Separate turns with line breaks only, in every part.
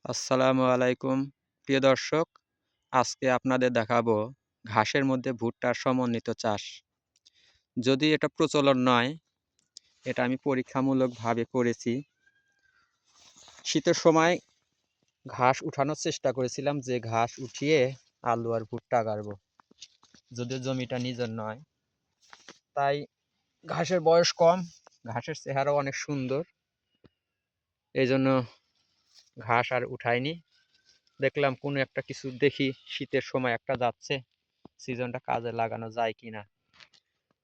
আসসালামু আলাইকুম প্রিয় দর্শক, আজকে আপনাদের দেখাবো ঘাসের মধ্যে ভুট্টার সমন্বিত চাষ। যদি এটা প্রচলন নয়, এটা আমি পরীক্ষামূলকভাবে করেছি। শীতের সময় ঘাস উঠানোর চেষ্টা করেছিলাম, যে ঘাস উঠিয়ে আলু আর ভুট্টা গাড়বো, যদিও জমিটা নিজের নয়। তাই ঘাসের বয়স কম, ঘাসের চেহারাও অনেক সুন্দর, এই জন্য ঘাস আর উঠাইনি। দেখলাম কোনো একটা কিছু দেখি, শীতের সময় একটা যাচ্ছে, সিজনটা কাজে লাগানো যায় কিনা,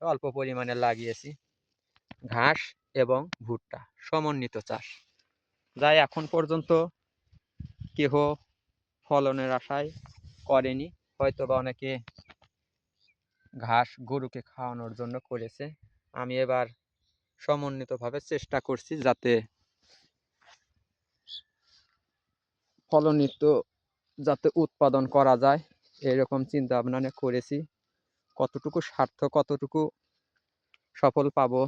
অল্প পরিমাণে লাগিয়েছি। ঘাস এবং ভুট্টা সমন্বিত চাষ, যাই এখন পর্যন্ত কেহ ফলনের আশায় করেনি। হয়তোবা অনেকে ঘাস গরুকে খাওয়ানোর জন্য করেছে। আমি এবার সমন্বিতভাবে চেষ্টা করছি যাতে ফলনিত যাতে উৎপাদন করা যায়, এরকম চিন্তা ভাবনা নিয়ে করেছি। কতটুকু সার্থক, কতটুকু সফল পাবো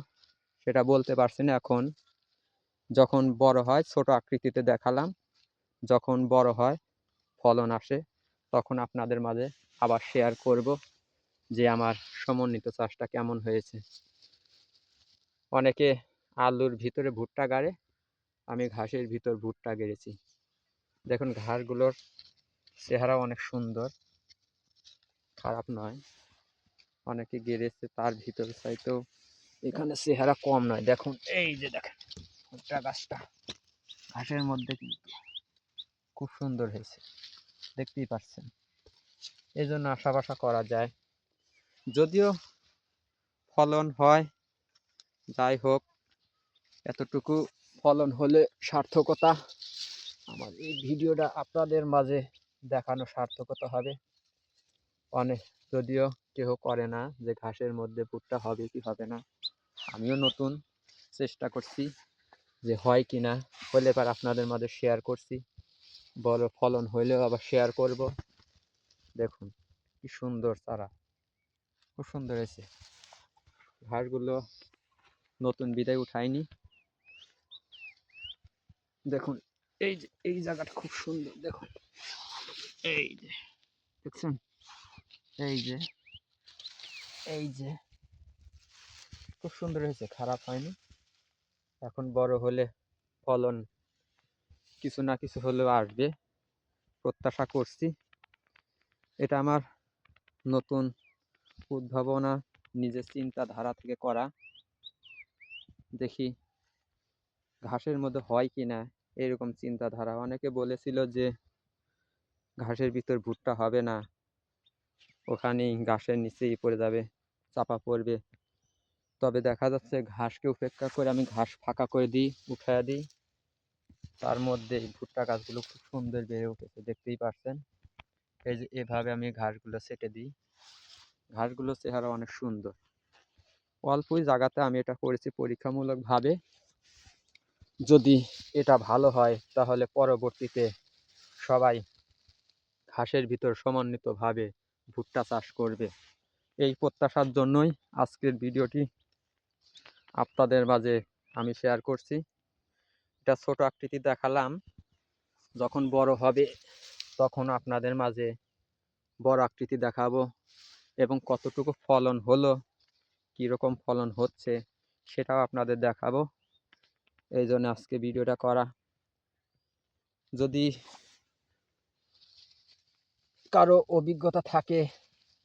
সেটা বলতে পারছি না। এখন যখন বড় হয় ছোট আকৃতিতে দেখালাম, যখন বড় হয় ফলন আসে তখন আপনাদের মাঝে আবার শেয়ার করব যে আমার সমন্বিত চাষটা কেমন হয়েছে। অনেকে আলুর ভিতরে ভুট্টা গাড়ে, আমি ঘাসের ভিতর ভুট্টা গেড়েছি। দেখুন ঘাসগুলোর চেহারা অনেক সুন্দর, খারাপ নয়। অনেকে গেড়েছে তার ভিতর চাইতেও এখানে চেহারা কম নয়। দেখুন এই যে দেখেন ভুট্টা গাছটা ঘাসের মধ্যে কিন্তু খুব সুন্দর হয়েছে, দেখতেই পাচ্ছেন। এই জন্য আশা করা যায়, যদিও ফলন হয়, যাই হোক এতটুকু ফলন হলে সার্থকতা। আমার এই ভিডিওটা আপনাদের মাঝে দেখানো সার্থকতা হবে। অনেক যদিও কেউ করে না যে ঘাসের মধ্যে ভুট্টা হবে কি হবে না, আমিও নতুন চেষ্টা করছি যে হয় কি না। হলে এবার আপনাদের মাঝে শেয়ার করছি, বড় ফলন হইলেও আবার শেয়ার করব। দেখুন কি সুন্দর চারা, খুব সুন্দর হয়েছে। ঘাসগুলো নতুন বিদায় উঠায়নি। দেখুন এই যে এই জায়গাটা খুব সুন্দর, দেখুন এই যে দেখছেন, এই যে এই যে খুব সুন্দর হয়েছে, খারাপ হয়নি। এখন বড় হলে ফলন কিছু না কিছু হলেও আসবে প্রত্যাশা করছি। এটা আমার নতুন উদ্ভাবনা, নিজের চিন্তাধারা থেকে করা। দেখি ঘাসের মধ্যে হয় কি না এরকম চিন্তাধারা। অনেকে বলেছিল যে ঘাসের ভিতর ভুট্টা হবে না, ওখানেই ঘাসের নিচেই পড়ে যাবে, চাপা পড়বে। তবে দেখা যাচ্ছে ঘাসকে উপেক্ষা করে আমি ঘাস ফাঁকা করে দিই, উঠাইয়া দিই, তার মধ্যে ভুট্টা গাছগুলো খুব সুন্দর বেড়ে উঠেছে, দেখতেই পাচ্ছেন। এই যে এভাবে আমি ঘাসগুলো ছেটে দিই, ঘাসগুলোর চেহারা অনেক সুন্দর। অল্পই জায়গাতে আমি এটা করেছি পরীক্ষামূলকভাবে। যদি এটা ভালো হয় তাহলে পরবর্তীতে সবাই ঘাসের ভিতর সমন্বিতভাবে ভুট্টা চাষ করবে, এই প্রত্যাশার জন্যই আজকের ভিডিওটি আপনাদের মাঝে আমি শেয়ার করছি। এটা ছোট আকৃতি দেখালাম, যখন বড় হবে তখন আপনাদের মাঝে বড় আকৃতি দেখাবো এবং কতটুকু ফলন হলো, কীরকম ফলন হচ্ছে সেটাও আপনাদের দেখাবো। এই জন্য আজকে ভিডিওটা করা। যদি কারো অভিজ্ঞতা থাকে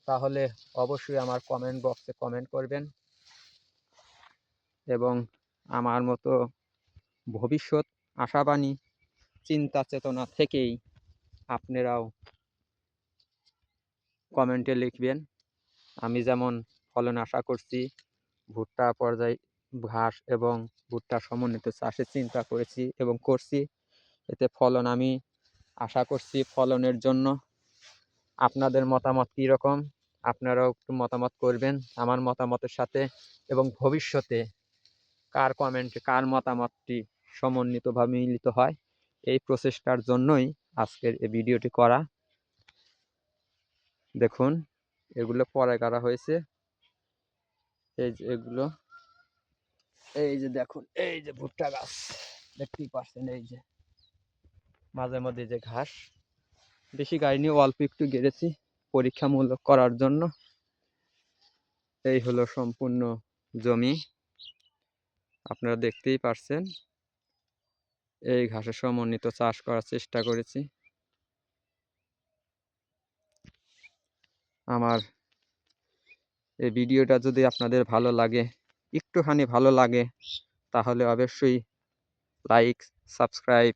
তাহলে অবশ্যই আমার কমেন্ট বক্সে কমেন্ট করবেন, এবং আমার মতো ভবিষ্যৎ আশাবাণী চিন্তা চেতনা থেকেই আপনারাও কমেন্টে লিখবেন। আমি যেমন ফলন আশা করছি, ভুট্টা পর্যায় ঘাস এবং ভুট্টা সমন্বিত চাষের চিন্তা করেছি এবং করছি, এতে ফলন আমি আশা করছি। ফলনের জন্য আপনাদের মতামত কীরকম, আপনারাও একটু মতামত করবেন আমার মতামতের সাথে, এবং ভবিষ্যতে কার কমেন্টে কার মতামতটি সমন্বিতভাবে মিলিত হয়, এই প্রচেষ্টার জন্যই আজকের এই ভিডিওটি করা। দেখুন এগুলো পরে করা হয়েছে, এই যে এগুলো, এই যে দেখুন এই যে ভুট্টা গাছ দেখতেই পাচ্ছেন, এই যে মাঝে মধ্যে যে ঘাস, বেশি গাড়ি অল্প একটু গেড়েছি পরীক্ষামূলক করার জন্য। এই হলো সম্পূর্ণ জমি, আপনারা দেখতেই পারছেন। এই ঘাসের সমন্বিত চাষ করার চেষ্টা করেছি। আমার এই ভিডিওটা যদি আপনাদের ভালো লাগে, একটুখানি ভালো লাগে, তাহলে অবশ্যই লাইক, সাবস্ক্রাইব,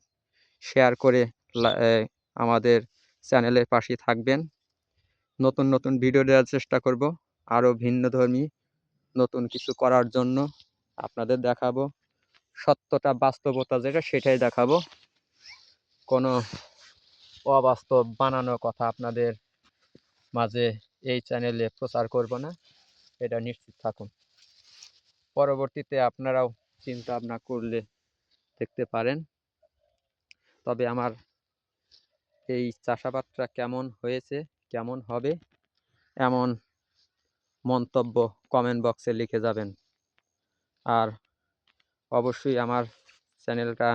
শেয়ার করে আমাদের চ্যানেলের পাশে থাকবেন। নতুন নতুন ভিডিও দেওয়ার চেষ্টা করব, আরও ভিন্নধর্মী নতুন কিছু করার জন্য আপনাদের দেখাবো। সত্যটা, বাস্তবতা যেটা, সেটাই দেখাবো। কোনো অবাস্তব বানানো কথা আপনাদের মাঝে এই চ্যানেলে প্রচার করব না, এটা নিশ্চিত থাকুন। পরবর্তীতে আপনারাও চিন্তা ভাবনা করলে দেখতে পারেন। তবে আমার এই চাষাবাদটা কেমন হয়েছে, কেমন হবে, এমন মন্তব্য কমেন্ট বক্সে লিখে যাবেন। আর অবশ্যই আমার চ্যানেলটা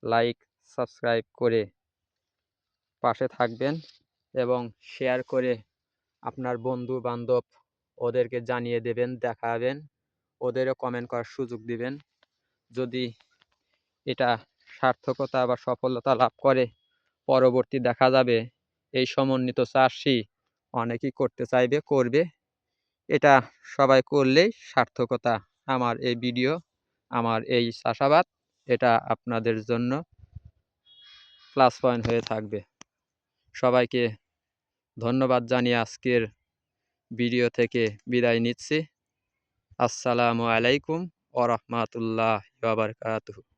লাইক, সাবস্ক্রাইব করে পাশে থাকবেন এবং শেয়ার করে আপনার বন্ধু বান্ধব ওদেরকে জানিয়ে দেবেন, দেখাবেন, ওদেরও কমেন্ট করার সুযোগ দিবেন। যদি এটা সার্থকতা বা সফলতা লাভ করে, পরবর্তী দেখা যাবে এই সমন্বিত চাষই অনেকেই করতে চাইবে, করবে। এটা সবাই করলেই সার্থকতা। আমার এই ভিডিও, আমার এই চাষাবাদ, এটা আপনাদের জন্য প্লাস পয়েন্ট হয়ে থাকবে। সবাইকে ধন্যবাদ জানিয়ে আজকের ভিডিও থেকে বিদায় নিচ্ছি। আসসালামু আলাইকুম ওয়া রাহমাতুল্লাহি ওয়া বারাকাতুহু।